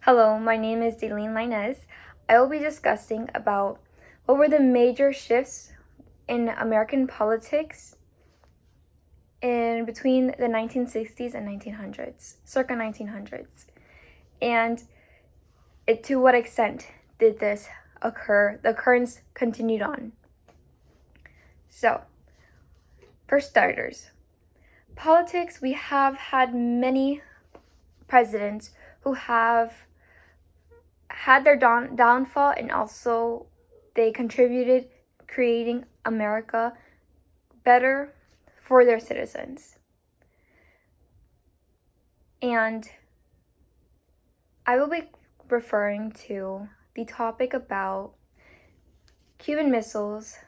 Hello, my name is Daleen Linez. I will be discussing about what were the major shifts in American politics in between the 1960s and 1900s, circa 1900s, and to what extent did this occur? The occurrence continued on. So, for starters, politics, we have had many presidents who have had their downfall, and also they contributed creating America better for their citizens. And I will be referring to the topic about Cuban missiles,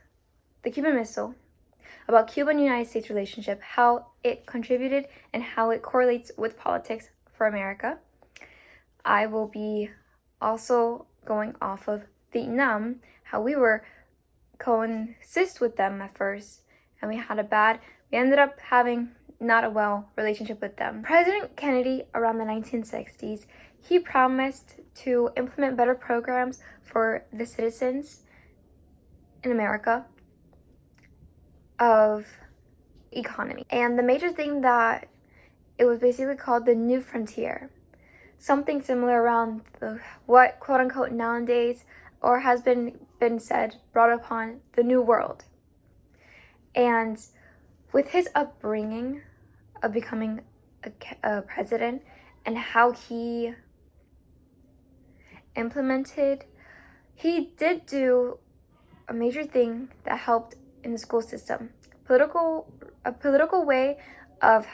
the Cuban Missile, about Cuba and United States relationship, how it contributed and how it correlates with politics for America. I will be also going off of Vietnam, how we were coexist with them at first, and we ended up having not a well relationship with them. President Kennedy, around the 1960s, he promised to implement better programs for the citizens in America of economy. And the major thing that it was basically called the New Frontier. Something similar around what quote unquote nowadays or has been said brought upon the New World. And with his upbringing of becoming a president and how he implemented, he did do a major thing that helped in the school system. A political way of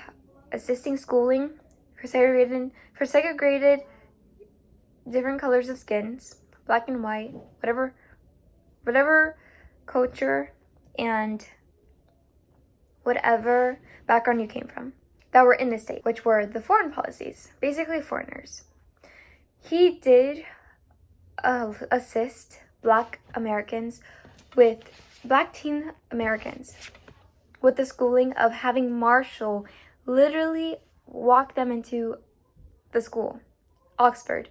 assisting schooling for segregated different colors of skins, black and white, whatever culture and whatever background you came from, that were in the state, which were the foreign policies, basically foreigners. He did assist black teen Americans with the schooling of having Marshall literally walk them into the school, Oxford.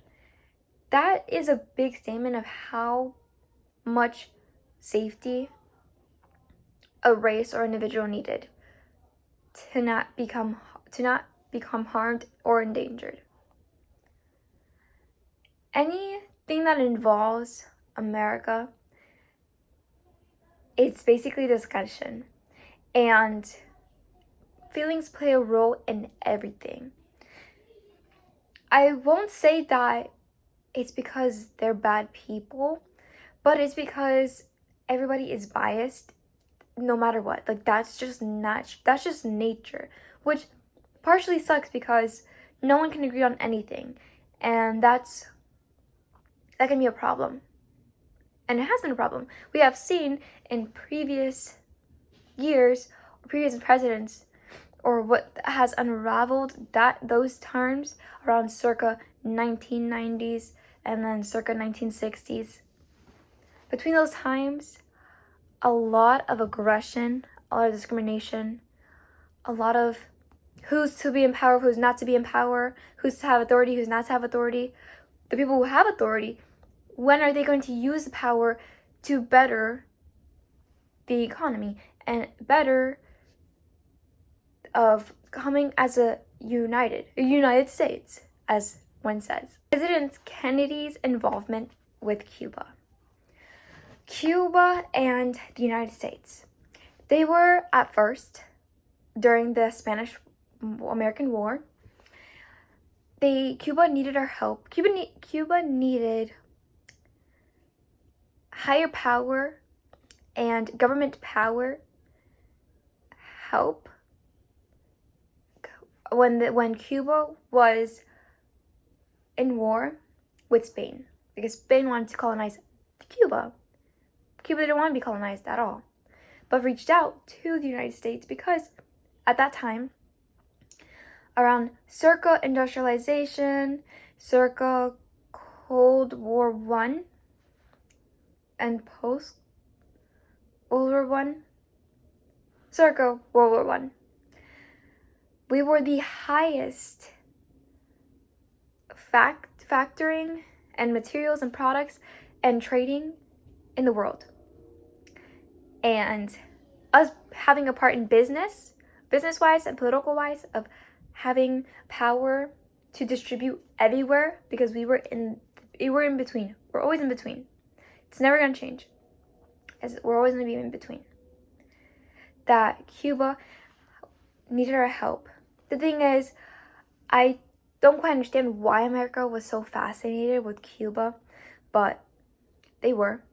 That is a big statement of how much safety a race or individual needed to not become harmed or endangered. Anything that involves America, it's basically discussion, and feelings play a role in everything. I won't say that it's because they're bad people, but it's because everybody is biased no matter what. Like, that's just nature, which partially sucks because no one can agree on anything, and that can be a problem. And it has been a problem. We have seen in previous years, or previous presidents, or what has unraveled those terms around circa 1990s and then circa 1960s. Between those times, a lot of aggression, a lot of discrimination, a lot of who's to be in power, who's not to be in power, who's to have authority, who's not to have authority. The people who have authority, when are they going to use the power to better the economy and better of coming as a United States, as one says. President Kennedy's involvement with Cuba and the United States. They were at first, during the Spanish-American War, Cuba needed our help. Cuba needed higher power and government power help when Cuba was in war with Spain, because Spain wanted to colonize Cuba. Cuba didn't want to be colonized at all, but reached out to the United States because at that time, around circa industrialization, circa Cold War I, and post World War I, circa World War I, we were the highest manufacturing and materials and products and trading in the world. And us having a part in business-wise and political-wise, of having power to distribute everywhere, because we were in between. We're always in between. It's never going to change. We're always going to be in between. That Cuba needed our help. The thing is, I don't quite understand why America was so fascinated with Cuba, but they were.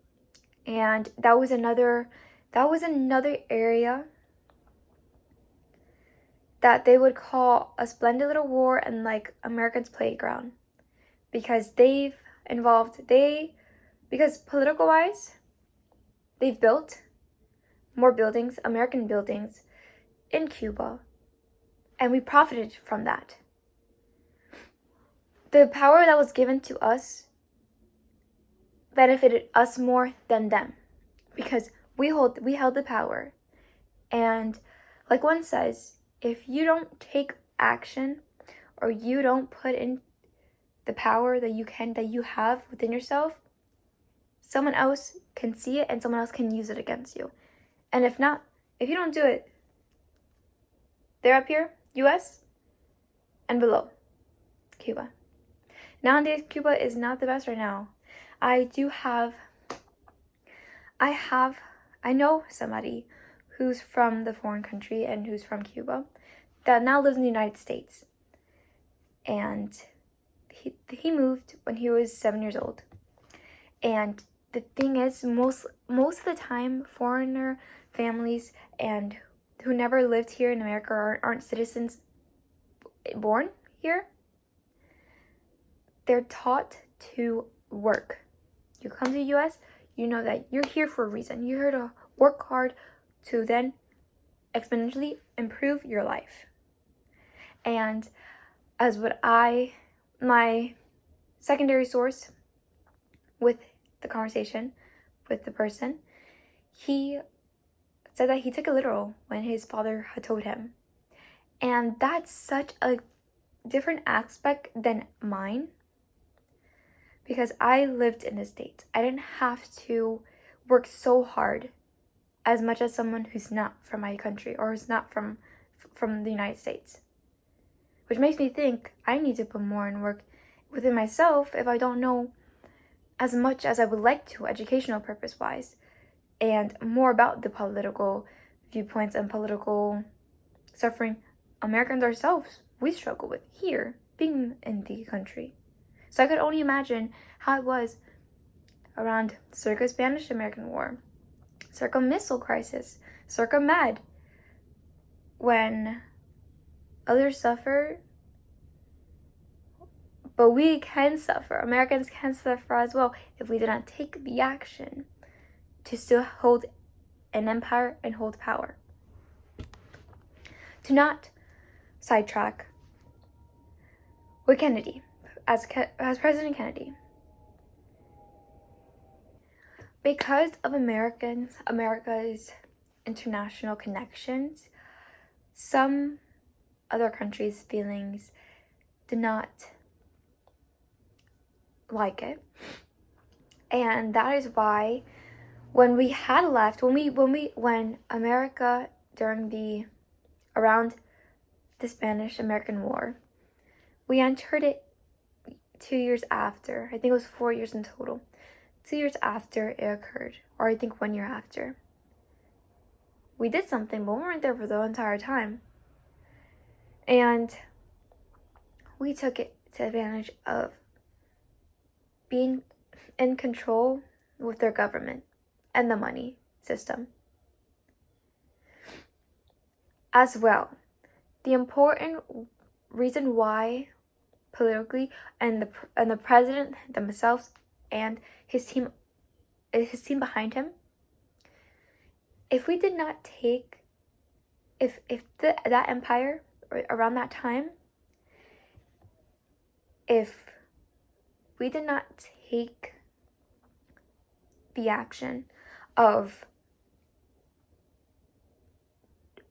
And that was another area that they would call a splendid little war and like America's playground, because because political wise, they've built more buildings, American buildings, in Cuba, and we profited from that. The power that was given to us benefited us more than them, because we held the power. And like one says, if you don't take action, or you don't put in the power that you have within yourself, someone else can see it and someone else can use it against you. And if you don't do it, they're up here, US, and below, Cuba. Nowadays, Cuba is not the best right now. I know somebody who's from the foreign country and who's from Cuba that now lives in the United States. And he moved when he was 7 years old. And the thing is, most of the time, foreigner families and who never lived here in America or aren't citizens born here, they're taught to work. You come to the US, you know that you're here for a reason. You're here to work hard to then exponentially improve your life. And as my secondary source with the conversation with the person, he said that he took it literal when his father had told him. And that's such a different aspect than mine, because I lived in the States. I didn't have to work so hard as much as someone who's not from my country or who's not from the United States. Which makes me think I need to put more in work within myself if I don't know as much as I would like to, educational purpose-wise, and more about the political viewpoints and political suffering Americans ourselves we struggle with here, being in the country. So I could only imagine how it was around circa Spanish-American War, circa missile crisis, circa MAD, when others suffer, but we can suffer. Americans can suffer as well if we do not take the action to still hold an empire and hold power. To not sidetrack with Kennedy, as President Kennedy. Because of America's international connections, some other countries' feelings did not like it. And that is why when we had left, when America around the Spanish-American War, we entered it 2 years after. I think it was 4 years in total. 2 years after it occurred, or I think 1 year after. We did something, but we weren't there for the entire time. And we took it to advantage of being in control with their government and the money system. As well, the important reason why politically and the president themselves and his team behind him, if we did not take, that empire around that time, if we did not take the action of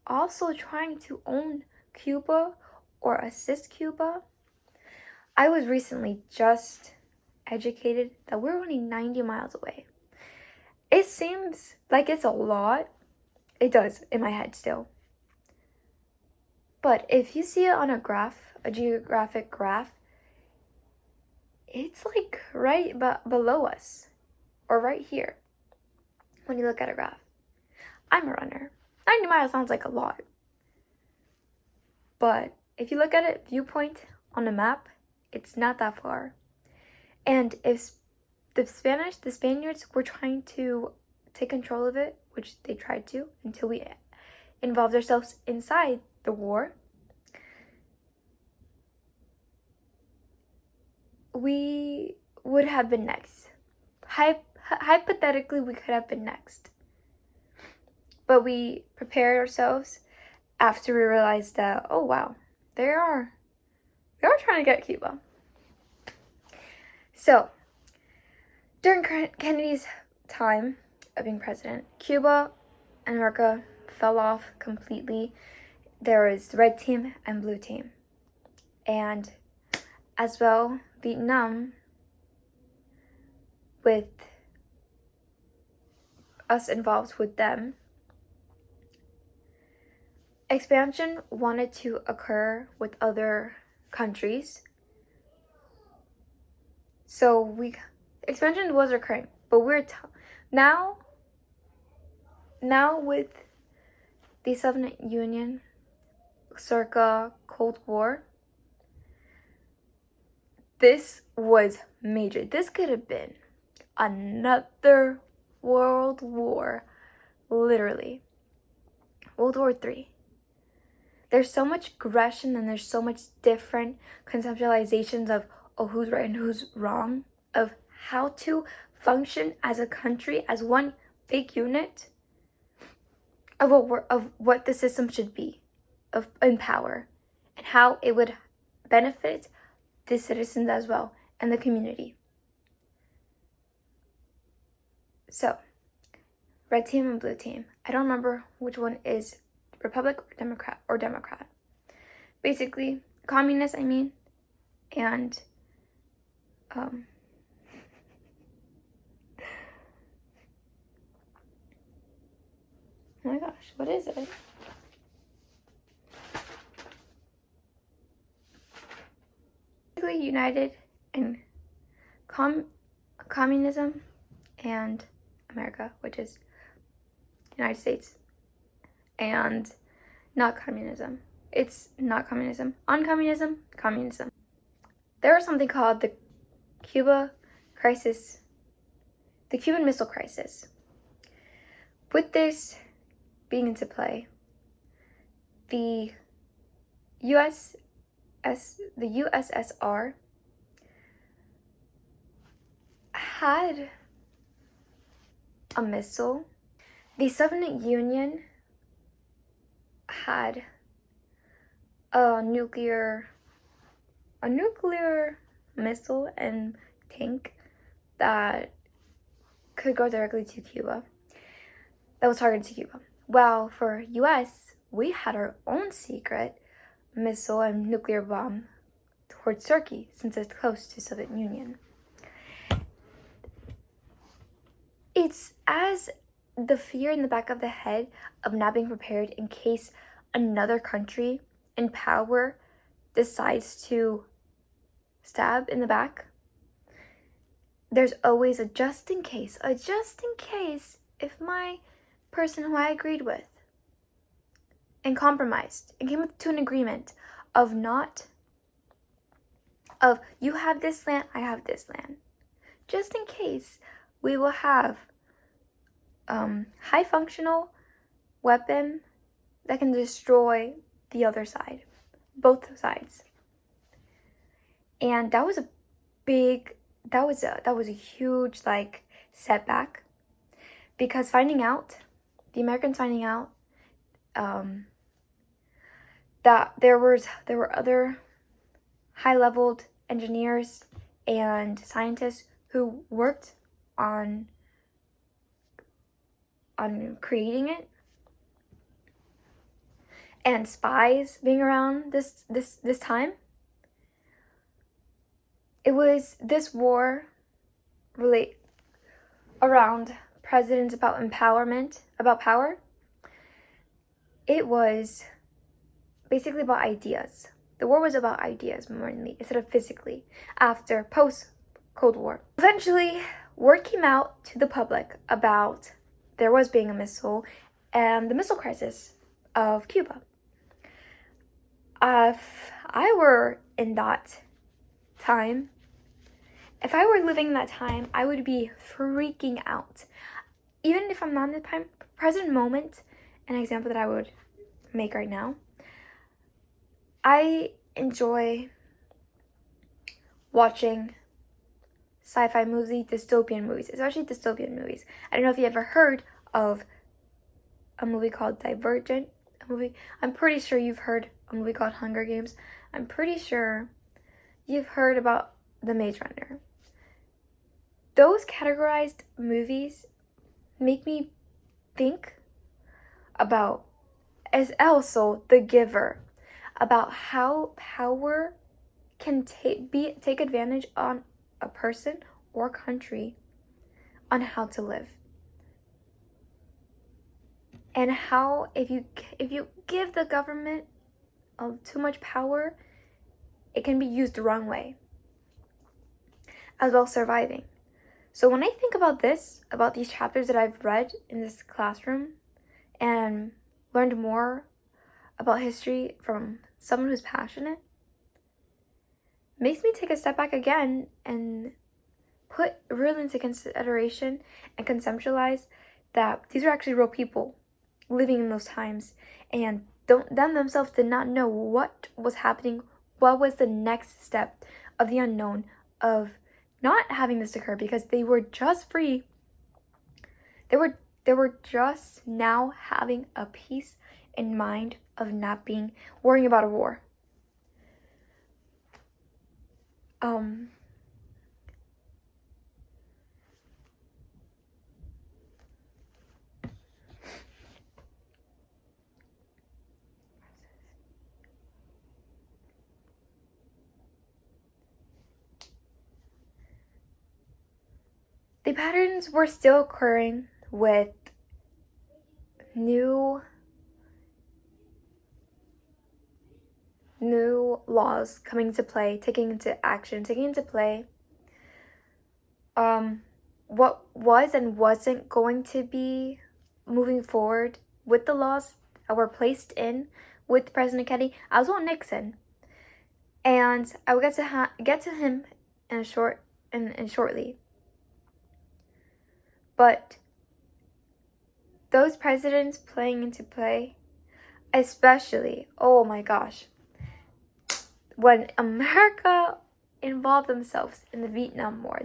also trying to own Cuba or assist Cuba, I was recently just educated that we're only 90 miles away. It seems like it's a lot. It does in my head still. But if you see it on a graph, a geographic graph, it's like right below us or right here when you look at a graph. I'm a runner. 90 miles sounds like a lot. But if you look at it viewpoint on a map, it's not that far. And if the Spaniards were trying to take control of it, which they tried to until we involved ourselves inside the war, we would have been next. Hypothetically, we could have been next. But we prepared ourselves after we realized that, oh wow, they are trying to get Cuba. So, during Kennedy's time of being president, Cuba and America fell off completely. There was the red team and blue team. And as well, Vietnam, with us involved with them, expansion wanted to occur with other countries. So expansion was occurring, but we're now with the Soviet Union, circa Cold War, this was major. This could have been another world war, literally. World War III. There's so much aggression and there's so much different conceptualizations of who's right and who's wrong, of how to function as a country, as one big unit, of what the system should be, in power, and how it would benefit the citizens as well and the community. So, red team and blue team. I don't remember which one is Republic or Democrat. Basically, communist, and oh my gosh, what is it? Basically united in communism and America, which is United States, and not communism. It's not communism. Uncommunism, communism. There was something called the Cuban Missile Crisis. With this being into play, the USSR had a missile. The Soviet Union had a nuclear missile and tank that could go directly to Cuba, that was targeted to Cuba. Well, for US, we had our own secret missile and nuclear bomb towards Turkey, since it's close to Soviet Union. It's as the fear in the back of the head of not being prepared in case another country in power decides to stab in the back. There's always a just in case if my person who I agreed with and compromised and came to an agreement of you have this land, I have this land. Just in case, we will have high functional weapon that can destroy the other side, both sides. And that was a huge setback, because the Americans finding out that there were other high-leveled engineers and scientists who worked on creating it, and spies being around this time, It was this war relate around presidents about empowerment, about power. It was basically about ideas. The war was about ideas mainly, instead of physically, after post-Cold War. Eventually, word came out to the public about there was being a missile and the missile crisis of Cuba. If I were in that time, if I were living in that time, I would be freaking out. Even if I'm not in the present moment, an example that I would make right now, I enjoy watching sci-fi movies, dystopian movies, especially dystopian movies. I don't know if you ever heard of a movie called Divergent. I'm pretty sure you've heard a movie called Hunger Games. I'm pretty sure you've heard about The Maze Runner. Those categorized movies make me think about, as also The Giver, about how power can take advantage on a person or country on how to live. And how if you give the government too much power, it can be used the wrong way, as well as surviving. So when I think about these chapters that I've read in this classroom and learned more about history from someone who's passionate, makes me take a step back again and put real into consideration and conceptualize that these are actually real people living in those times, and them themselves did not know what was happening, what was the next step of the unknown of not having this occur, because they were just free. They were just now having a peace in mind of not worrying about a war. The patterns were still occurring with new laws coming into play, taking into play. What was and wasn't going to be moving forward with the laws that were placed in with President Kennedy, as well as Nixon. And I will get to him shortly. But those presidents playing into play, especially, oh my gosh, when America involved themselves in the Vietnam War,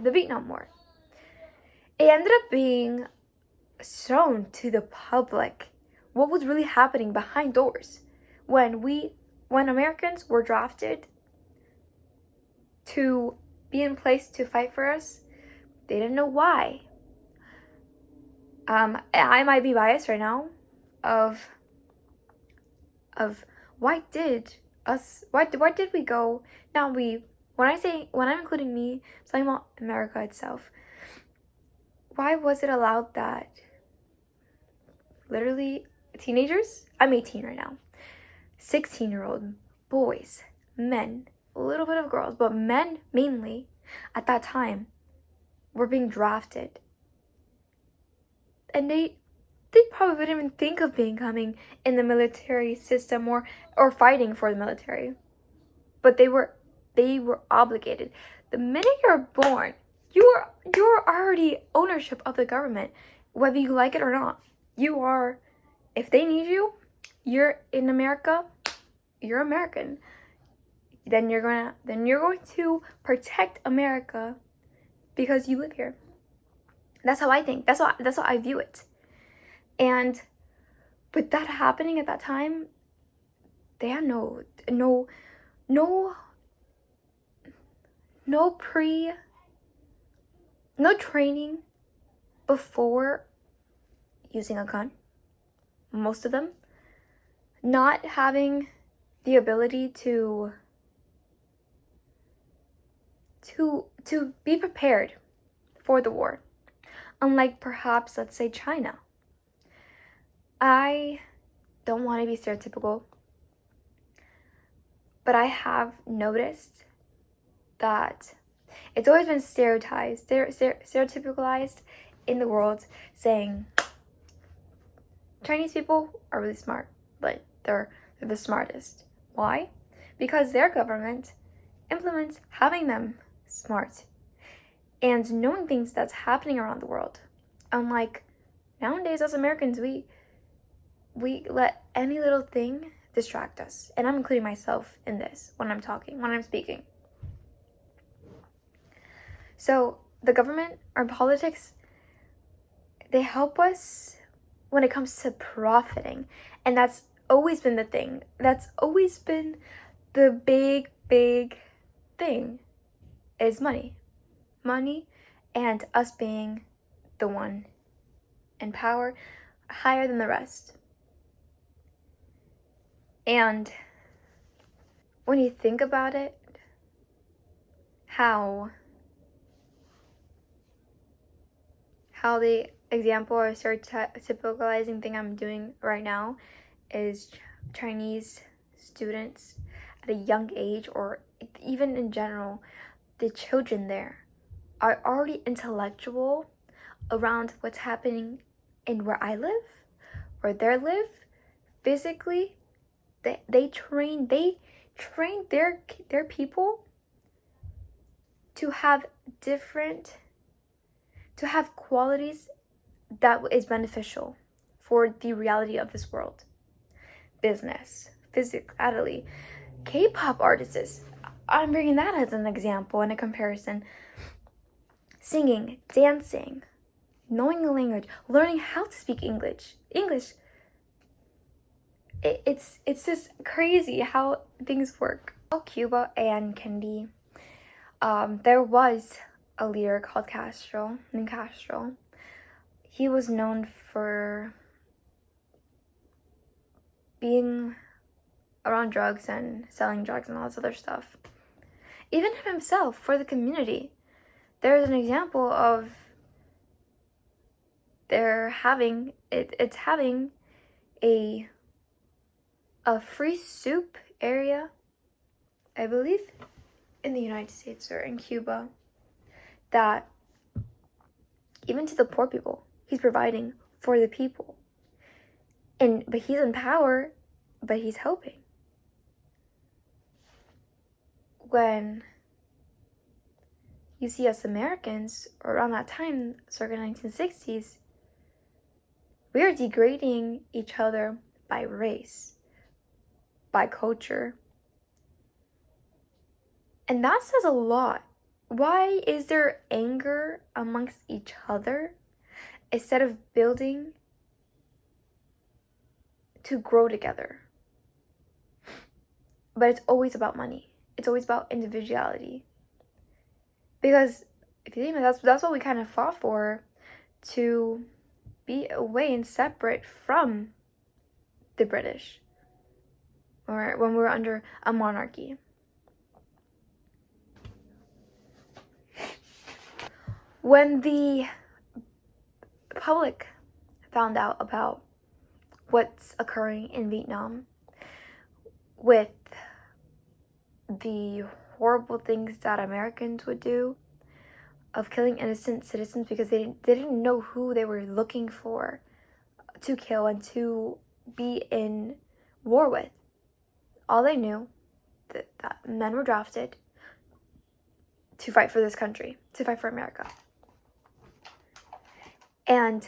it ended up being shown to the public what was really happening behind doors. When Americans were drafted to be in place to fight for us, they didn't know why. I might be biased right now of why did we go? When I'm including me, I'm talking about America itself. Why was it allowed that literally teenagers, I'm 18 right now, 16-year-old boys, men, a little bit of girls, but men mainly at that time were being drafted, and they probably didn't even think of becoming in the military system or fighting for the military, but they were obligated. The minute you're born, you're already ownership of the government, whether you like it or not. You are, if they need you, you're in America, you're American. Then you're going to protect America because you live here. That's how I think. That's how I view it. And with that happening at that time, they had no training before using a gun. Most of them not having the ability to to be prepared for the war. Unlike perhaps, let's say, China. I don't want to be stereotypical, but I have noticed that it's always been stereotypicalized in the world, saying Chinese people are really smart, but they're the smartest. Why? Because their government implements having them smart and knowing things that's happening around the world. Unlike nowadays, as Americans, we let any little thing distract us. And I'm including myself in this when I'm speaking. So the government or politics, they help us when it comes to profiting. And that's always been the thing. That's always been the big thing, is money. Money and us being the one in power higher than the rest. And when you think about it, how the example or stereotypicalizing thing I'm doing right now is Chinese students at a young age, or even in general, the children there are already intellectual around what's happening in where I live, where they live, physically. They train their people to have qualities that is beneficial for the reality of this world. Business, physicality, K-pop artists. I'm bringing that as an example and a comparison. Singing, dancing, knowing the language, learning how to speak English. It's just crazy how things work. Cuba and Kennedy, there was a leader called named Castro. He was known for being around drugs and selling drugs and all this other stuff. Even himself, for the community. There's an example of it's having a free soup area, I believe, in the United States or in Cuba, that even to the poor people, he's providing for the people. But he's in power, but he's helping. When you see us Americans, around that time, circa 1960s, we are degrading each other by race, by culture. And that says a lot. Why is there anger amongst each other instead of building to grow together? But it's always about money. It's always about individuality. Because if you think about it, that's what we kind of fought for, to be away and separate from the British, or when we were under a monarchy. When the public found out about what's occurring in Vietnam with the horrible things that Americans would do of killing innocent citizens because they didn't know who they were looking for to kill and to be in war with. All they knew that men were drafted to fight for this country, to fight for America. And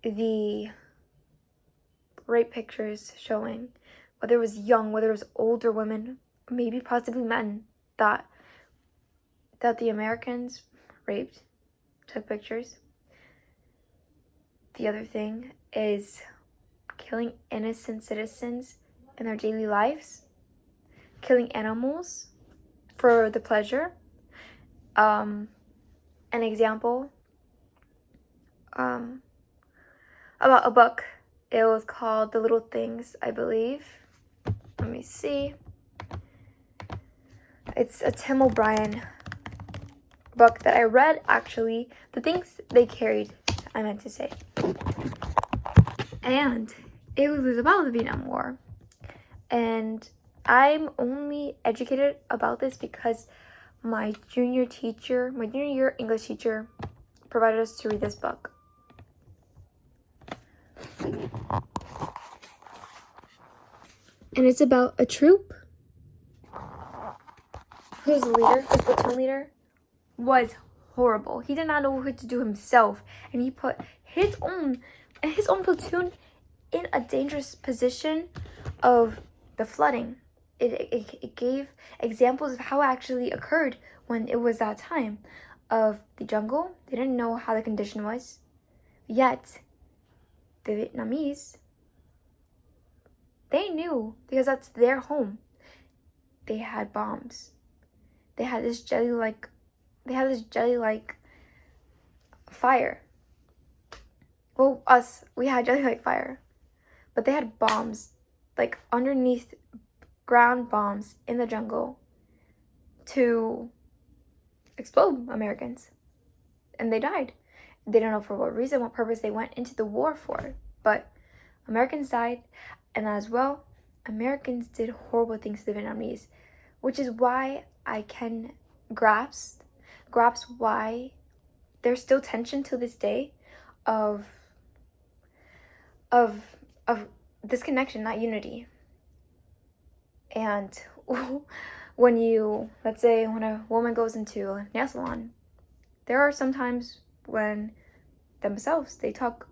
the rape pictures showing, whether it was young, whether it was older women, maybe possibly men, that the Americans raped, took pictures. The other thing is killing innocent citizens in their daily lives, killing animals for the pleasure. An example about a book. It was called The Little Things, I believe. Let me see. It's a Tim O'Brien book that I read, actually. The things they carried, I meant to say. And it was about the Vietnam War. And I'm only educated about this because my junior year English teacher provided us to read this book. And it's about a troop whose platoon leader, was horrible. He did not know what to do himself, and he put his own platoon in a dangerous position of the flooding. It gave examples of how it actually occurred when it was that time of the jungle. They didn't know how the condition was, yet the Vietnamese, they knew, because that's their home. They had bombs. They had this jelly-like fire. Well, we had jelly-like fire. But they had bombs, like underneath ground bombs in the jungle to explode Americans. And they died. They don't know for what reason, what purpose they went into the war for. But Americans died, and as well, Americans did horrible things to the Vietnamese, which is why I can grasp why there's still tension to this day of this connection, not unity. And let's say when a woman goes into a nail salon, there are some times when themselves they talk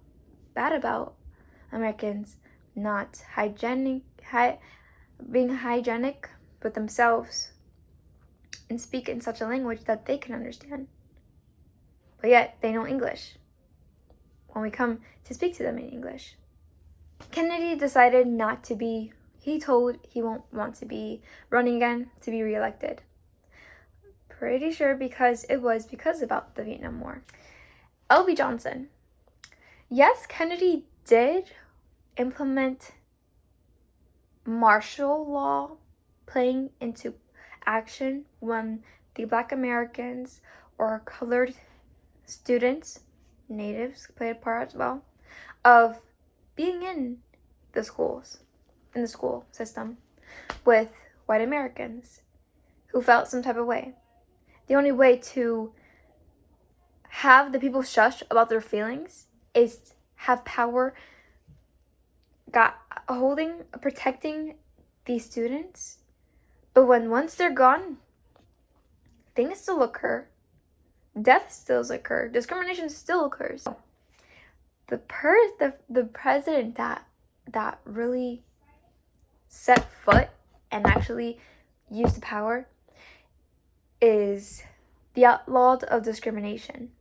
bad about Americans not being hygienic with themselves and speak in such a language that they can understand. But yet they know English when we come to speak to them in English. Kennedy decided he won't want to be running again to be reelected. Pretty sure because about the Vietnam War. L.B. Johnson. Yes, Kennedy did implement martial law playing into action when the Black Americans or colored students, natives, played a part as well, of being in the school system with white Americans who felt some type of way. The only way to have the people shush about their feelings is have power protecting these students. But once they're gone, things still occur. Death still occurs. Discrimination still occurs. The president that really set foot and actually used the power is the outlawed of discrimination.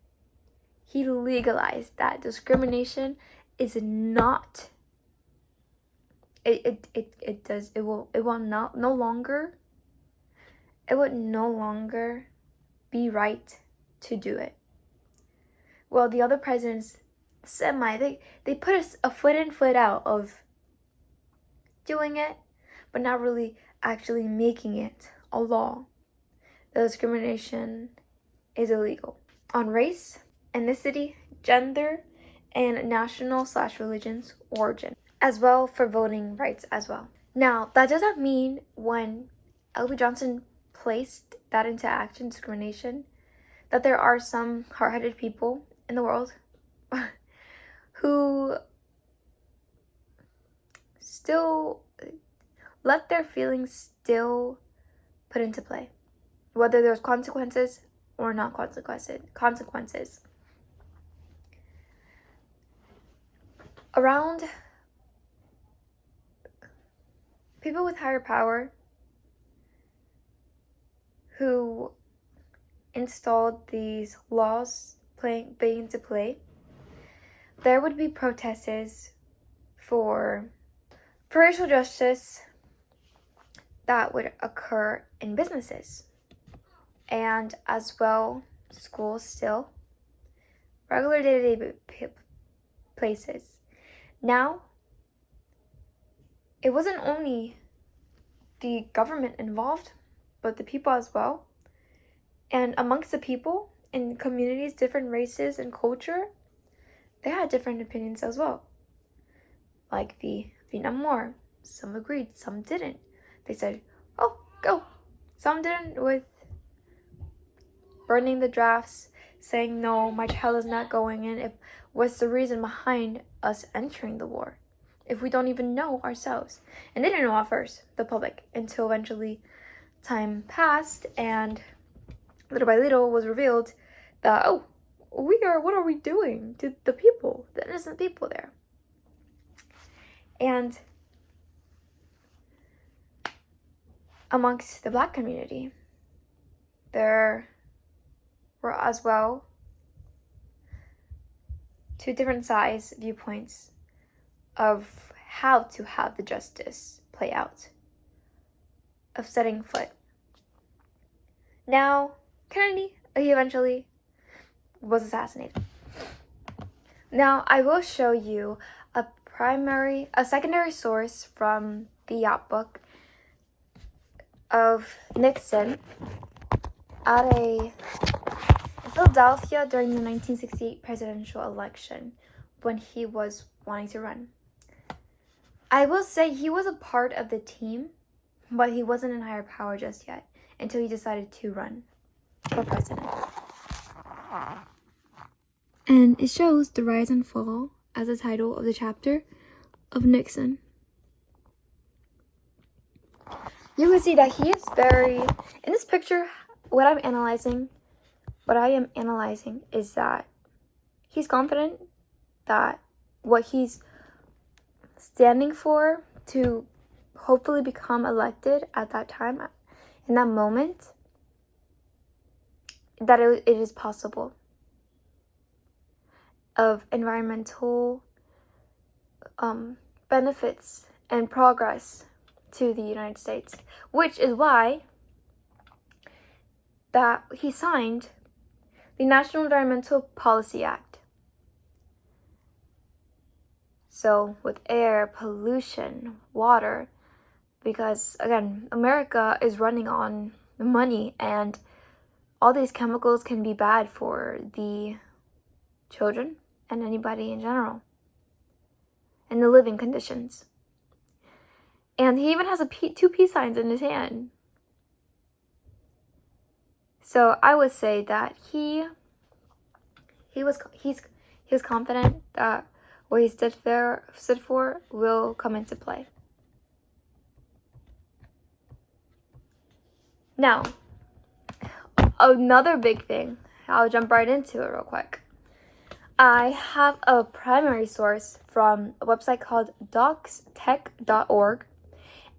He legalized that discrimination is not. It would no longer be right to do it. Well, the other presidents they put a foot in, foot out of doing it, but not really actually making it a law. The discrimination is illegal on race, ethnicity, gender, and national/religion's origin, as well for voting rights as well. Now, that doesn't mean when L.B. Johnson placed that into action, discrimination, that there are some hard-headed people in the world who still let their feelings still put into play, whether there's consequences or not consequences. Around people with higher power who installed these laws being into play, there would be protests for racial justice that would occur in businesses and as well schools still, regular day-to-day places. Now, it wasn't only the government involved, but the people as well. And amongst the people in communities, different races and culture, they had different opinions as well. Like the Vietnam War, some agreed, some didn't. They said, oh, go. Some didn't, with burning the drafts, saying, no, my child is not going in. What's the reason behind us entering the war if we don't even know ourselves? And they didn't know at first, the public, until eventually time passed and little by little was revealed that, oh, what are we doing to the people, the innocent people there? And amongst the Black community, there were as well two different sides viewpoints of how to have the justice play out, of setting foot. Now, Kennedy, he eventually was assassinated. Now, I will show you a secondary source from the Yacht book of Nixon in Philadelphia during the 1968 presidential election when he was wanting to run. I will say he was a part of the team, but he wasn't in higher power just yet until he decided to run for president. And it shows the rise and fall as the title of the chapter of Nixon. You can see that he is very, in this picture, what I am analyzing is that he's confident that what he's standing for to hopefully become elected at that time, in that moment, that it is possible, of environmental benefits and progress to the United States, which is why that he signed the National Environmental Policy Act. So with air, pollution, water, because again, America is running on money, and all these chemicals can be bad for the children and anybody in general, and the living conditions. And he even has two peace signs in his hand. So I would say that he was confident that what he stood for will come into play. Now, another big thing, I'll jump right into it real quick. I have a primary source from a website called docstech.org,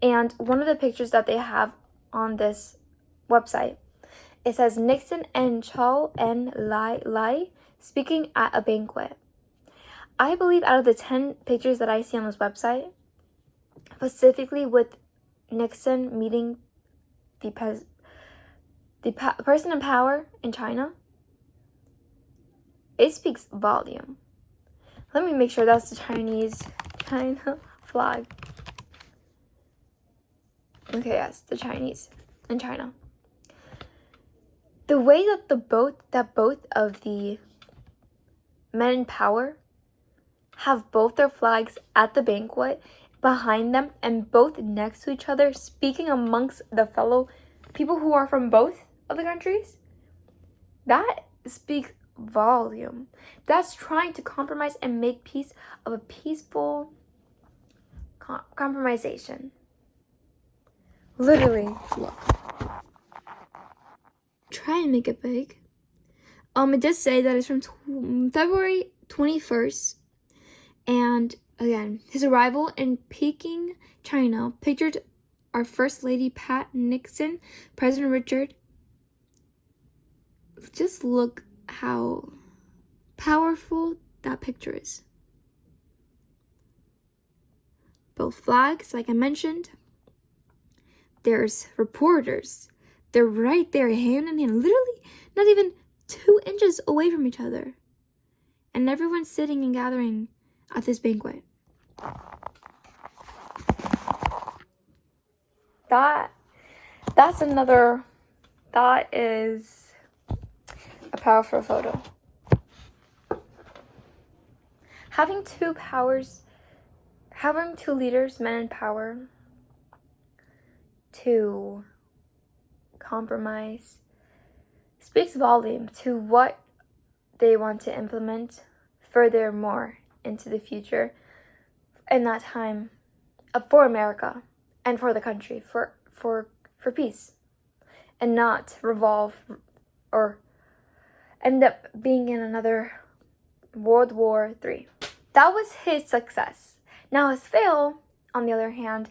and one of the pictures that they have on this website, it says Nixon and Chow En Lai speaking at a banquet. I believe out of the 10 pictures that I see on this website, specifically with Nixon meeting the person in power in China, it speaks volume. Let me make sure that's the China flag. Okay, yes, the Chinese in China. The way that both of the men in power have both their flags at the banquet behind them and both next to each other, speaking amongst the fellow people who are from both of the countries, that speaks volume. That's trying to compromise and make peace of a peaceful compromisation. Literally, look. Try and make it big. It does say that it's from February 21st. And again, his arrival in Peking, China, pictured our First Lady Pat Nixon, President Richard. Just look how powerful that picture is. Both flags, like I mentioned. There's reporters. They're right there, hand in hand, literally not even 2 inches away from each other. And everyone's sitting and gathering at this banquet. That that is a powerful photo. Having two leaders, men in power, to compromise speaks volume to what they want to implement furthermore into the future in that time for America and for the country, for peace, and not revolve or end up being in another World War III. That was his success. Now his fail, on the other hand,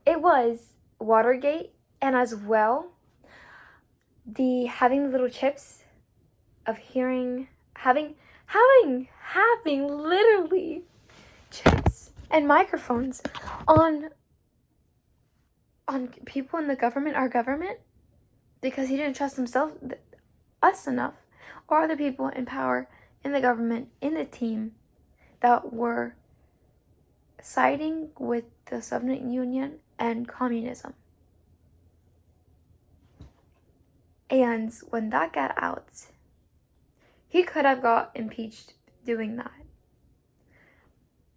it was Watergate, and as well the having the little chips of having literally chips and microphones on people in the government, our government, because he didn't trust us enough, or other people in power in the government, in the team, that were siding with the Soviet Union and communism. And when that got out, he could have got impeached doing that.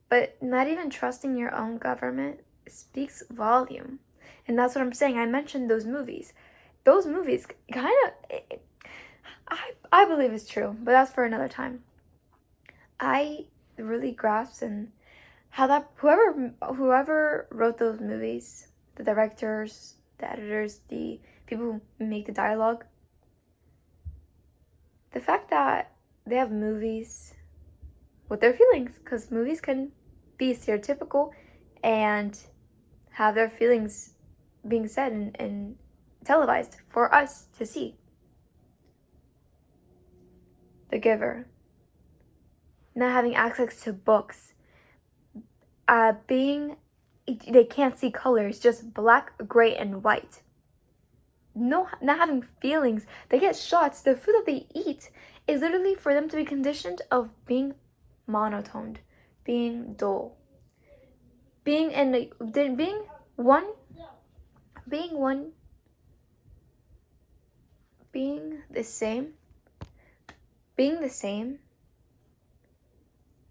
But not even trusting your own government speaks volume. And that's what I'm saying. I mentioned those movies. Those movies kind of, I believe it's true, but that's for another time. I really grasp and how that whoever wrote those movies, the directors, the editors, the people who make the dialogue, the fact that they have movies with their feelings, because movies can be stereotypical and have their feelings being said and televised for us to see. The Giver, not having access to books, they can't see colors, just black, gray, and white. No, not having feelings. They get shots. The food that they eat is literally for them to be conditioned of being monotoned, being dull, being the same,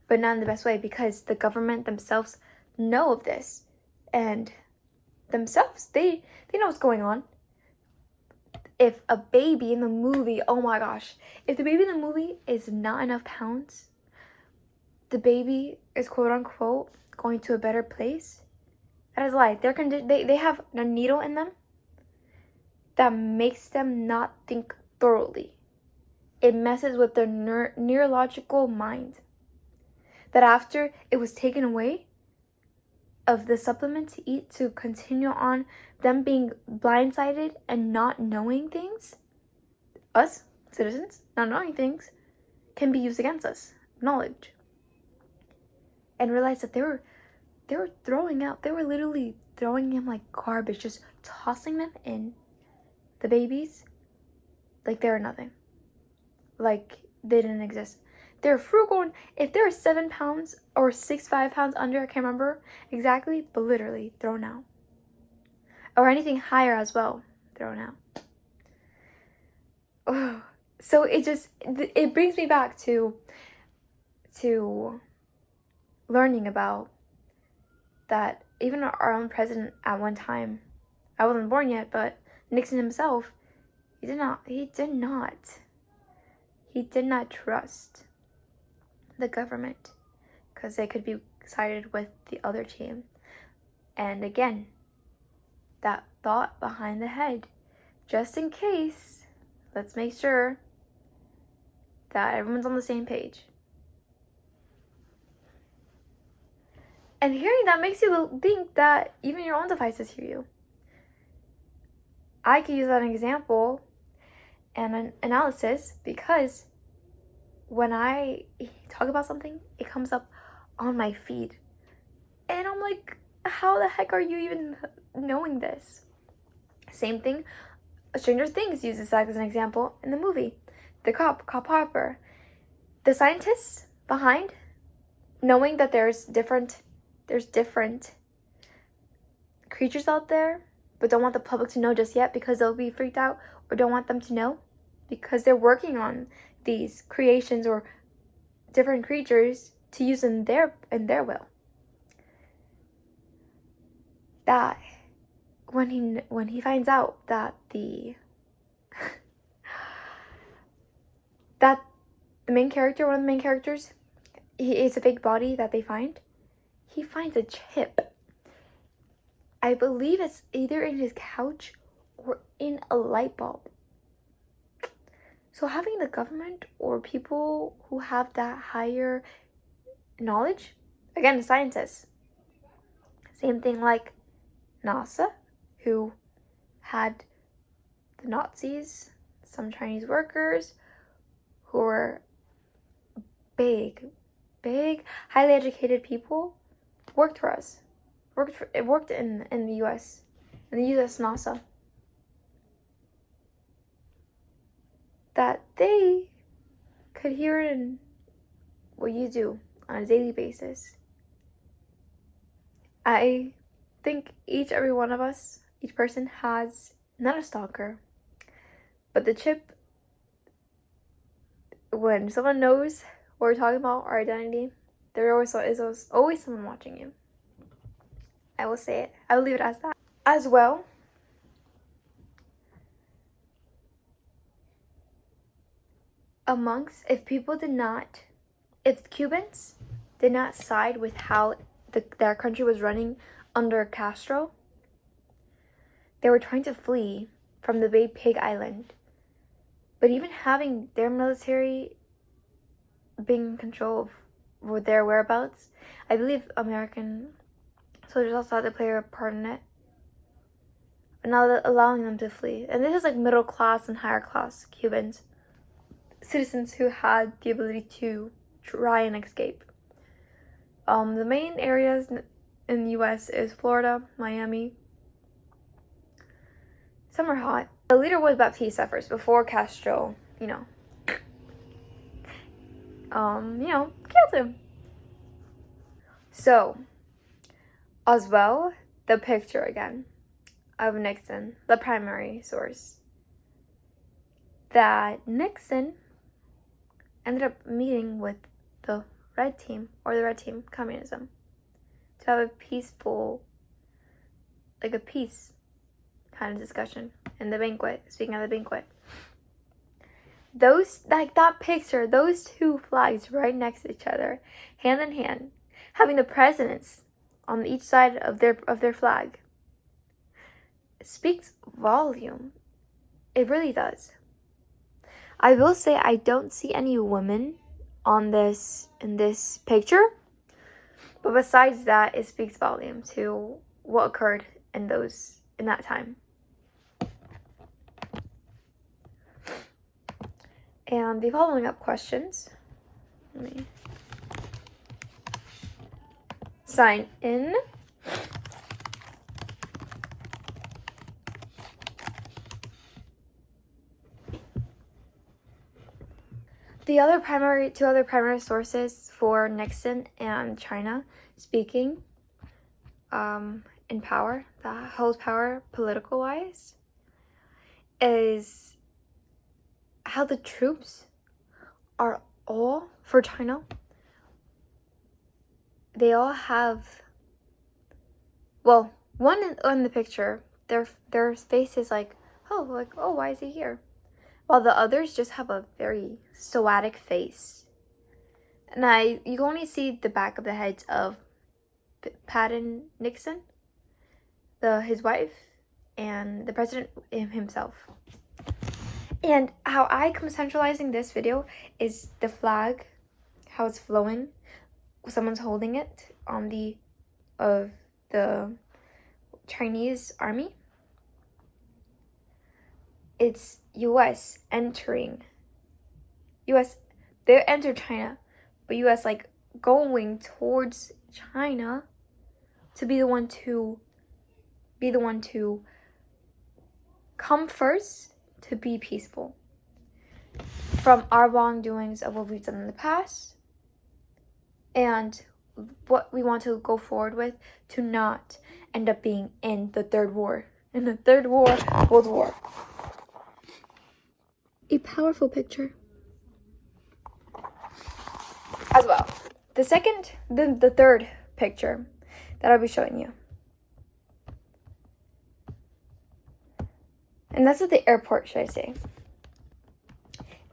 but not in the best way, because the government themselves know of this, and themselves, they know what's going on. If a baby in the movie, oh my gosh, if the baby in the movie is not enough pounds, the baby is quote unquote going to a better place, that is a lie. They have a needle in them that makes them not think thoroughly. It messes with their neurological mind. That after it was taken away of the supplement to eat to continue on, them being blindsided and not knowing things, us citizens not knowing things, can be used against us. Knowledge. And realize that they were literally throwing him like garbage, just tossing them in, the babies, like they were nothing, like they didn't exist. They're frugal. If they're 7 pounds or 5 pounds under, I can't remember exactly, but literally thrown out. Or anything higher as well, thrown out. Oh, so it brings me back to learning about that. Even our own president at one time, I wasn't born yet, but Nixon himself, he did not trust the government, because they could be sided with the other team. And again, that thought behind the head, just in case, let's make sure that everyone's on the same page. And hearing that makes you think that even your own devices hear you. I could use that as an example and an analysis, because when I talk about something, it comes up on my feed. And I'm like, how the heck are you even knowing this? Same thing, Stranger Things uses that as an example in the movie. The cop Harper. The scientists behind, knowing that there's different creatures out there, but don't want the public to know just yet because they'll be freaked out, or don't want them to know because they're working on these creations or different creatures to use in their will. That when he finds out that the main character, one of the main characters, it's a fake body that they find. He finds a chip. I believe it's either in his couch or in a light bulb. So having the government or people who have that higher knowledge, again, scientists, same thing like NASA, who had the Nazis, some Chinese workers who were big, highly educated people, worked for us. It worked in the US, in the US NASA. That they could hear it in what you do on a daily basis. I think every one of us, each person has not a stalker, but the chip. When someone knows what we're talking about, our identity, there is always someone watching you. I will say it. I will leave it as that. As well, if Cubans did not side with how their country was running under Castro, they were trying to flee from the Big Pig Island. But even having their military being in control of their whereabouts, I believe American soldiers also had to play a part in it, but not allowing them to flee. And this is like middle class and higher class Cubans, citizens who had the ability to try and escape. The main areas in the U.S. is Florida, Miami. Some are hot. The leader was Baptiste at first, before Castro, killed him. So, as well, the picture again of Nixon, the primary source, that Nixon ended up meeting with the Red Team, or the Red Team, communism, to have a peaceful, like a peace kind of discussion in the banquet, speaking of the banquet. That picture, those two flags right next to each other, hand in hand, having the presidents on each side of their flag, speaks volume. It really does. I will say I don't see any women in this picture, but besides that, it speaks volume to what occurred in that time. And the following up questions. Let me sign in. Two other primary sources for Nixon and China speaking in power, that holds power political wise, is how the troops are all, for China, they all have, well, one in the picture, their face is like, why is he here? While the others just have a very stoic face. And you can only see the back of the heads of Patton Nixon, his wife, and the president himself. And how I come centralizing this video is the flag, how it's flowing. Someone's holding it of the Chinese army. It's U.S. They entered China, but U.S. going towards China to be the one to come first, to be peaceful from our wrongdoings of what we've done in the past and what we want to go forward with, to not end up being in the third war in the Third World War. A powerful picture. As well. The third picture that I'll be showing you. And that's at the airport, should I say.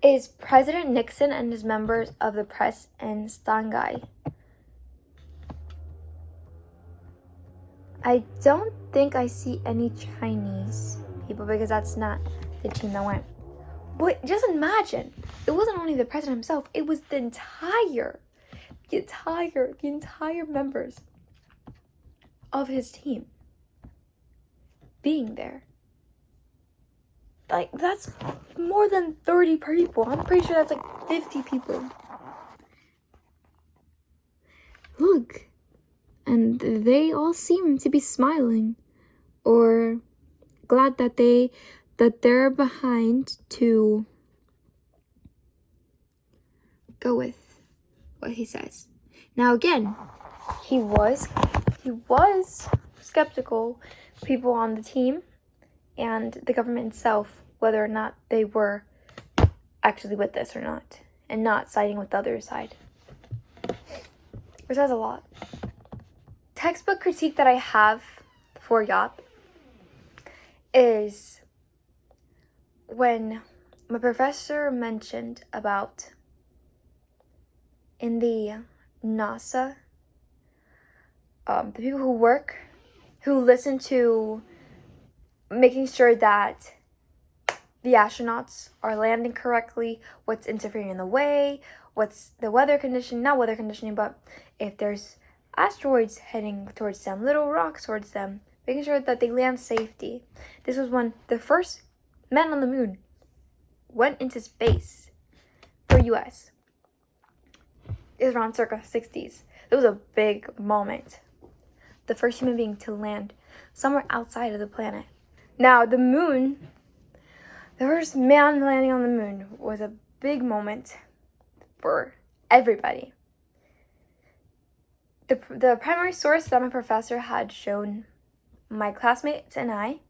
Is President Nixon and his members of the press in Shanghai. I don't think I see any Chinese people because that's not the team that went. But just imagine, it wasn't only the president himself, it was the entire members of his team being there. Like, that's more than 30 people. I'm pretty sure that's like 50 people. Look. And they all seem to be smiling or glad that they're behind to go with what he says. Now again, he was skeptical, people on the team and the government itself, whether or not they were actually with this or not, and not siding with the other side. Which says a lot. Textbook critique that I have for YOP is when my professor mentioned about in the NASA, the people who listen to making sure that the astronauts are landing correctly, what's interfering in the way, what's the weather condition, not weather conditioning, but if there's asteroids heading towards them, little rocks towards them, making sure that they land safety. This was when the first men on the moon went into space for US. It was around circa 60s. It was a big moment. The first human being to land somewhere outside of the planet. Now, the moon, the first man landing on the moon was a big moment for everybody. The primary source that my professor had shown my classmates and I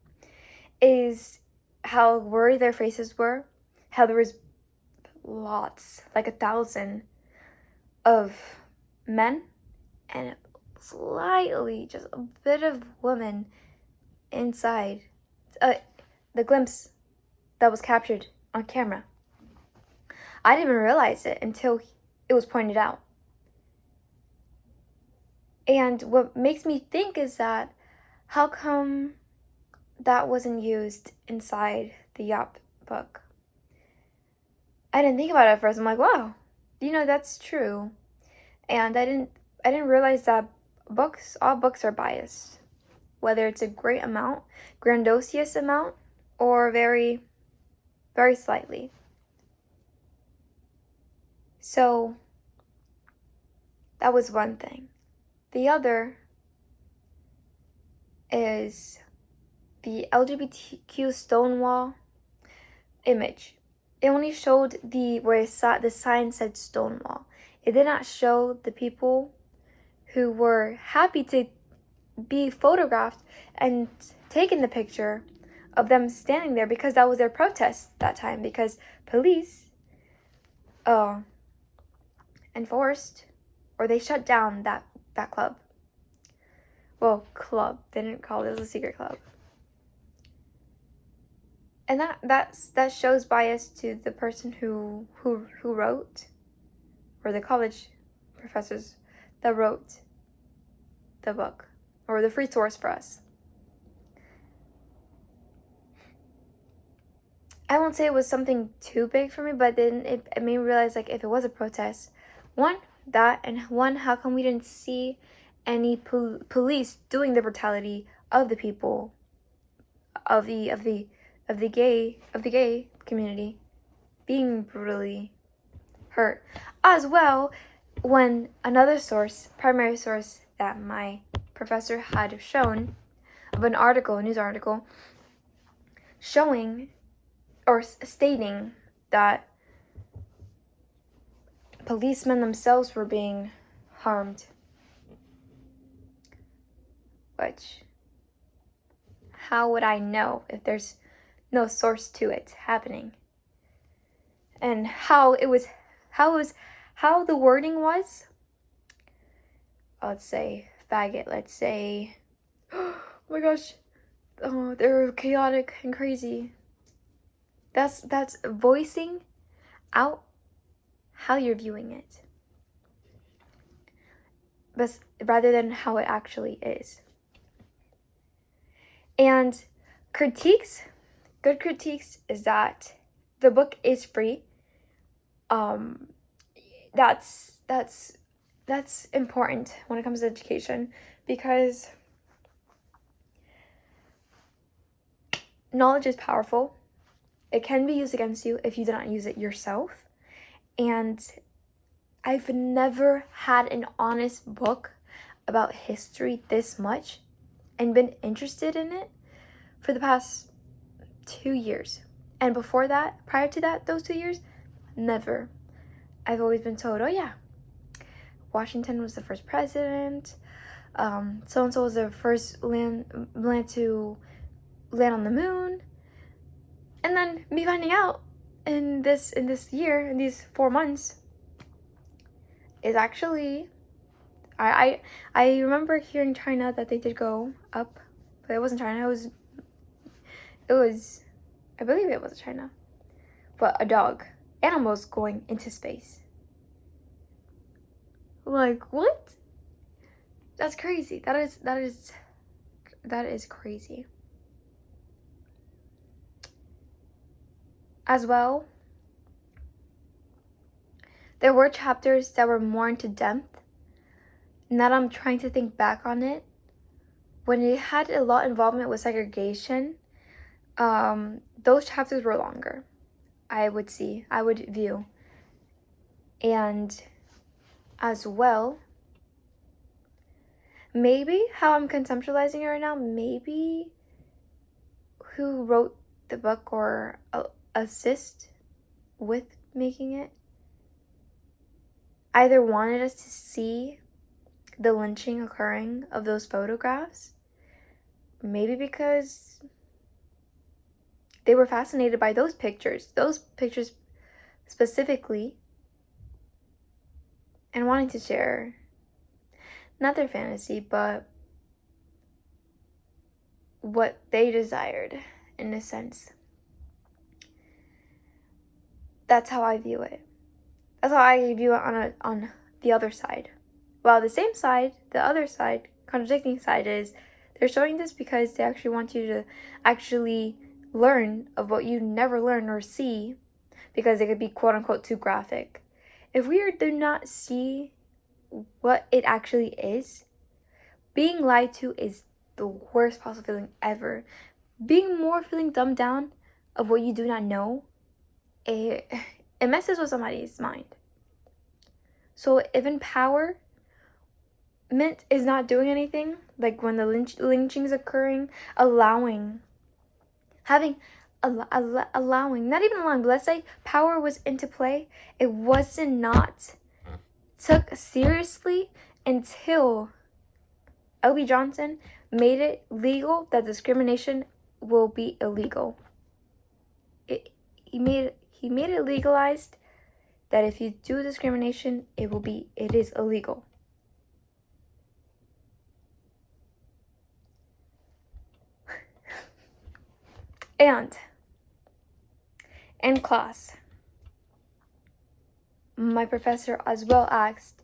is how worried their faces were, how there was lots, like 1,000 of men and slightly, just a bit of women inside. The glimpse that was captured on camera. I didn't even realize it until it was pointed out. And what makes me think is that how come that wasn't used inside the YOP book? I didn't think about it at first. I'm like, wow, that's true. And I didn't realize that all books are biased. Whether it's a great amount, grandiose amount, or very, very slightly. So that was one thing. The other is the LGBTQ Stonewall image. It only showed where the sign said Stonewall. It did not show the people who were happy to be photographed and taken the picture of them standing there because that was their protest that time, because police enforced, or they shut down that club. Well, club. They didn't call it. It was a secret club. And that shows bias to the person who wrote, or the college professors that wrote the book, or the free source for us. I won't say it was something too big for me, but then it made me realize, like, if it was a protest, how come we didn't see any police doing the brutality of the people of the gay community being brutally hurt. As well, when another primary source that my professor had shown of a news article showing or stating that policemen themselves were being harmed. Which, how would I know if there's no source to it happening? And how the wording was, let's say faggot, let's say, oh my gosh, oh, they're chaotic and crazy. That's voicing out how you're viewing it, but rather than how it actually is. And critiques, good critiques, is that the book is free. That's important when it comes to education, because knowledge is powerful. It can be used against you if you do not use it yourself. And I've never had an honest book about history this much and been interested in it for the past 2 years. And before that, prior to that, those 2 years, never. I've always been told, oh yeah, Washington was the first president, so-and-so was the first land to land on the moon. And then me finding out in this year, in these 4 months, is actually, I remember hearing China that they did go up, but it wasn't China, it was, I believe it was China, but a dog, animals going into space. Like, what? That's crazy. That is crazy. As well, there were chapters that were more into depth. Now that I'm trying to think back on it, when it had a lot of involvement with segregation, those chapters were longer, I would view. And as well, maybe how I'm conceptualizing it right now, maybe who wrote the book or assist with making it either wanted us to see the lynching occurring of those photographs, maybe because they were fascinated by those pictures specifically, and wanting to share not their fantasy, but what they desired, in a sense. That's how I view it. That's how I view it on the other side. While the same side, the other side, contradicting side, is they're showing this because they actually want you to actually learn of what you never learn or see, because it could be quote unquote too graphic. If we do not see what it actually is, being lied to is the worst possible feeling ever. Being more feeling dumbed down of what you do not know, it messes with somebody's mind. So if empowerment is not doing anything, like when the lynchings occurring, allowing, not even allowing, but let's say power was into play, it wasn't not took seriously until L.B. Johnson made it legal that discrimination will be illegal. He made it legalized that if you do discrimination, it is illegal. And in class, my professor as well asked,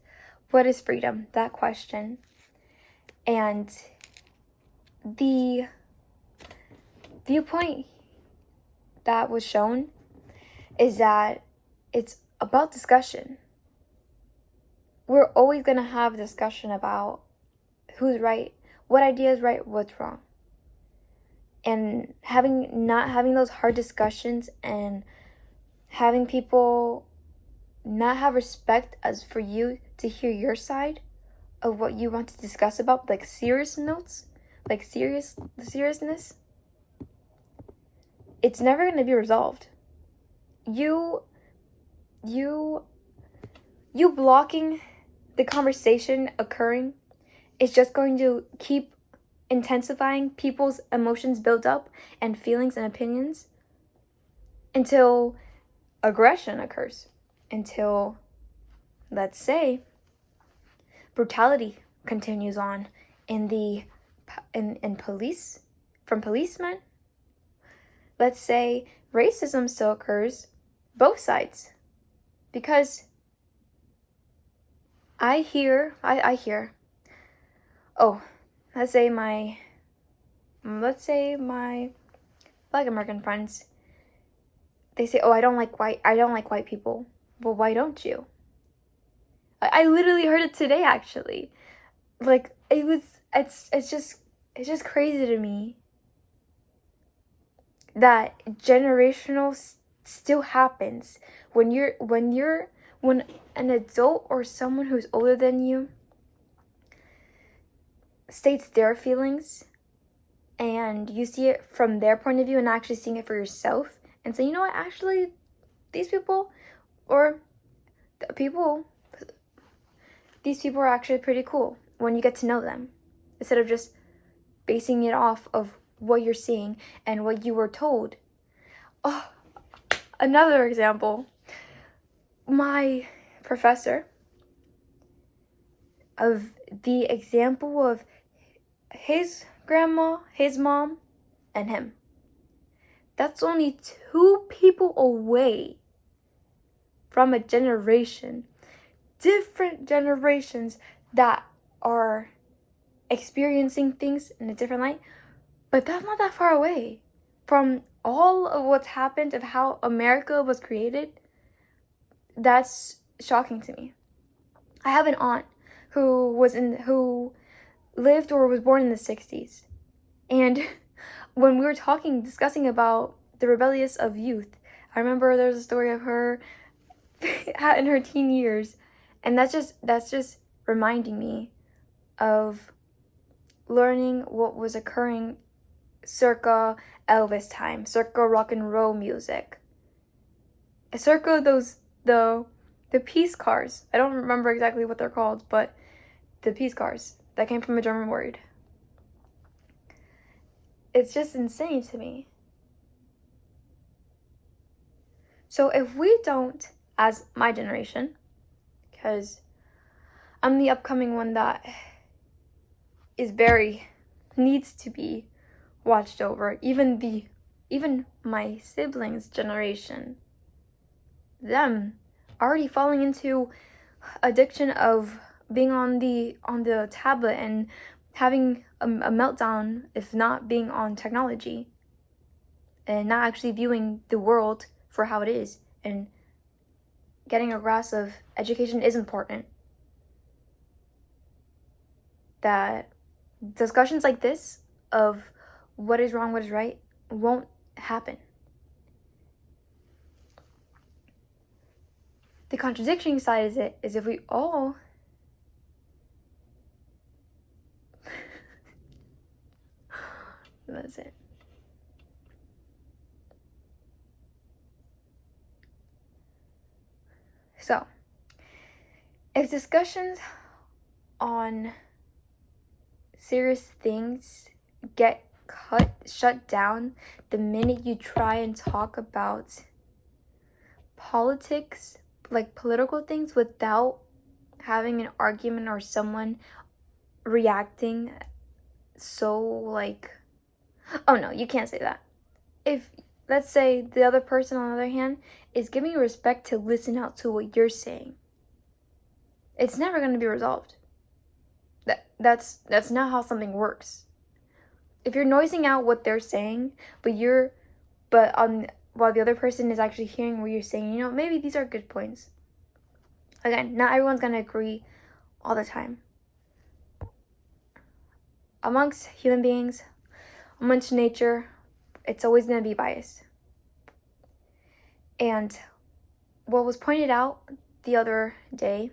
what is freedom? That question. And the viewpoint that was shown is that it's about discussion. We're always going to have a discussion about who's right, what idea is right, what's wrong. And not having those hard discussions and having people not have respect as for you to hear your side of what you want to discuss about, like serious notes, like seriousness, it's never going to be resolved. You blocking the conversation occurring is just going to keep intensifying people's emotions build up and feelings and opinions until aggression occurs, until, let's say, brutality continues on in police, from policemen. Let's say racism still occurs, both sides, because I hear, oh, let's say my Black American friends, they say, oh, I don't like white people. Well, why don't you? I literally heard it today, actually. Like, it's just crazy to me that generational still happens when an adult or someone who's older than you states their feelings and you see it from their point of view and actually seeing it for yourself and say, you know what, actually these people are actually pretty cool when you get to know them, instead of just basing it off of what you're seeing and what you were told. Oh, another example. My professor, of the example of his grandma, his mom, and him. That's only 2 people away from a generation, different generations that are experiencing things in a different light, but that's not that far away from all of what's happened, of how America was created. That's shocking to me. I have an aunt who lived or was born in the 60s. And when we were discussing about the rebellious of youth, I remember there's a story of her in her teen years. And that's just reminding me of learning what was occurring circa Elvis time, circa rock and roll music, circa the peace cars. I don't remember exactly what they're called, but the peace cars that came from a German word. It's just insane to me. So if we don't, as my generation, because I'm the upcoming one that needs to be watched over, even my siblings' generation, them already falling into addiction of being on the tablet and having a meltdown, if not being on technology, and not actually viewing the world for how it is, and getting a grasp of education is important. That discussions like this of what is wrong, what is right, won't happen. The contradiction side is if we all that's it. So, if discussions on serious things get shut down the minute you try and talk about politics, like political things, without having an argument or someone reacting so like, oh no, you can't say that. If, let's say, the other person on the other hand is giving you respect to listen out to what you're saying, it's never going to be resolved. That's not how something works. If you're noising out what they're saying, while the other person is actually hearing what you're saying, you know, maybe these are good points. Again, not everyone's going to agree all the time. Amongst human beings, amongst nature, it's always going to be biased. And what was pointed out the other day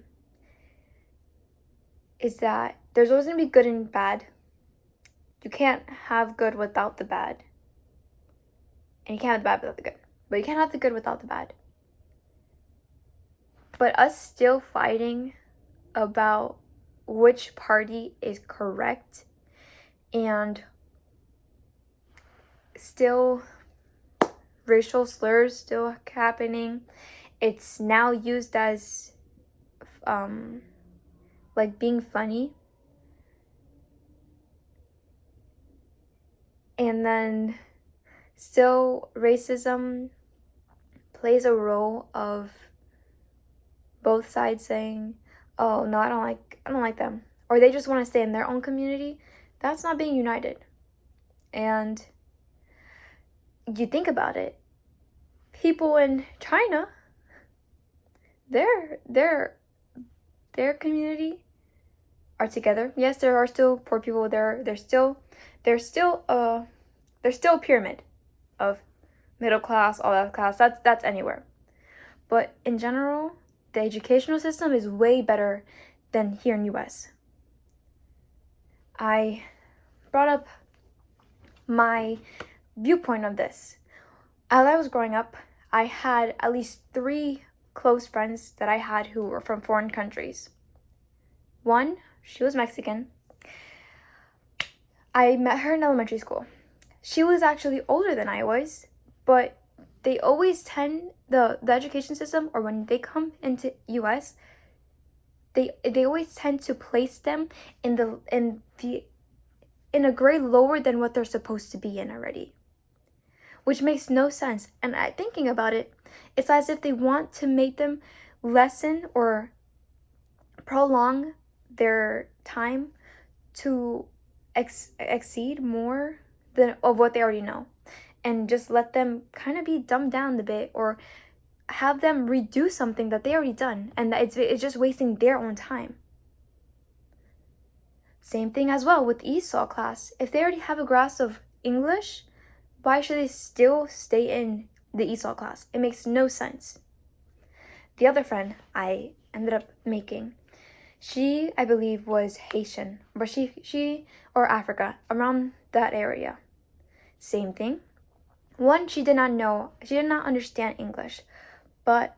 is that there's always going to be good and bad. You can't have good without the bad. And you can't have the bad without the good. But you can't have the good without the bad. But us still fighting about which party is correct and still racial slurs still happening. It's now used as like being funny. And then still racism plays a role of both sides saying, "Oh, no, I don't like them." Or they just want to stay in their own community. That's not being united. And you think about it. People in China, their community are together. Yes, there are still poor people there. There's still a pyramid of middle class, all that class. That's anywhere. But in general, the educational system is way better than here in US. I brought up my viewpoint of this. As I was growing up, I had at least 3 close friends that I had who were from foreign countries. One, she was Mexican. I met her in elementary school. She was actually older than I was, but they always tend, the education system, or when they come into US, they always tend to place them in a grade lower than what they're supposed to be in already, which makes no sense. And thinking about it, it's as if they want to make them lessen or prolong their time to exceed more than of what they already know, and just let them kind of be dumbed down a bit, or have them redo something that they already done, and that it's just wasting their own time. Same thing as well with ESOL class. If they already have a grasp of English, why should they still stay in the ESOL class? It makes no sense. The other friend I ended up making, she, I believe, was Haitian, but she or Africa, around that area. Same thing. One, she did not understand English, but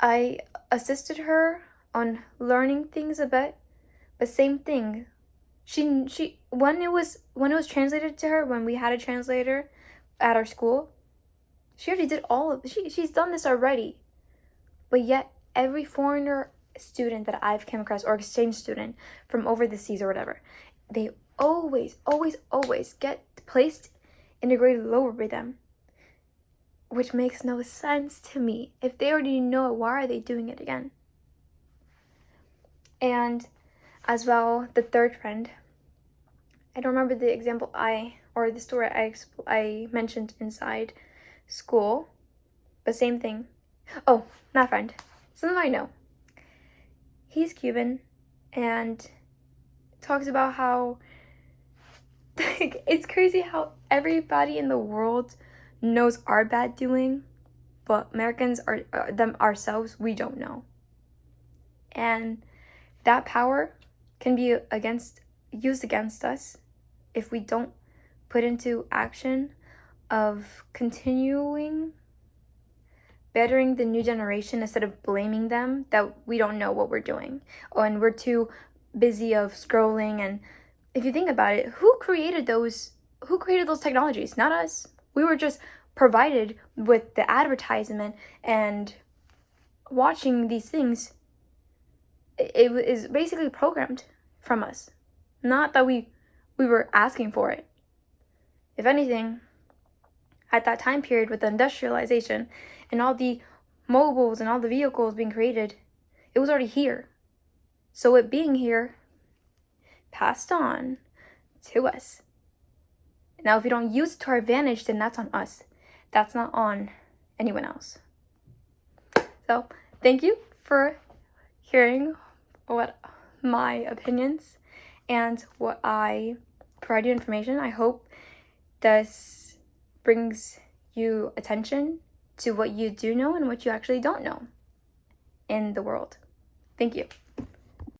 I assisted her on learning things a bit. But same thing. She when it was translated to her, when we had a translator at our school, she already did she's done this already. But yet every foreigner student that I've come across, or exchange student from over the seas or whatever, they always get placed in a grade lower by them, which makes no sense to me. If they already know it, why are they doing it again? And as well, the third friend, I don't remember the example or the story I mentioned inside school, but same thing. Oh, not friend, someone I know. He's Cuban and talks about how it's crazy how everybody in the world knows our bad doing, but Americans are them ourselves, we don't know. And that power can be used against us if we don't put into action of continuing bettering the new generation, instead of blaming them that we don't know what we're doing, and we're too busy of scrolling. And if you think about it, who created those technologies? Not us. We were just provided with the advertisement and watching these things. It is basically programmed from us, not that we were asking for it. If anything, at that time period with the industrialization and all the mobiles and all the vehicles being created, it was already here. So it being here passed on to us. Now, if we don't use it to our advantage, then that's on us. That's not on anyone else. So thank you for hearing what my opinions and what I provide you information. I hope this brings you attention to what you do know and what you actually don't know in the world. Thank you.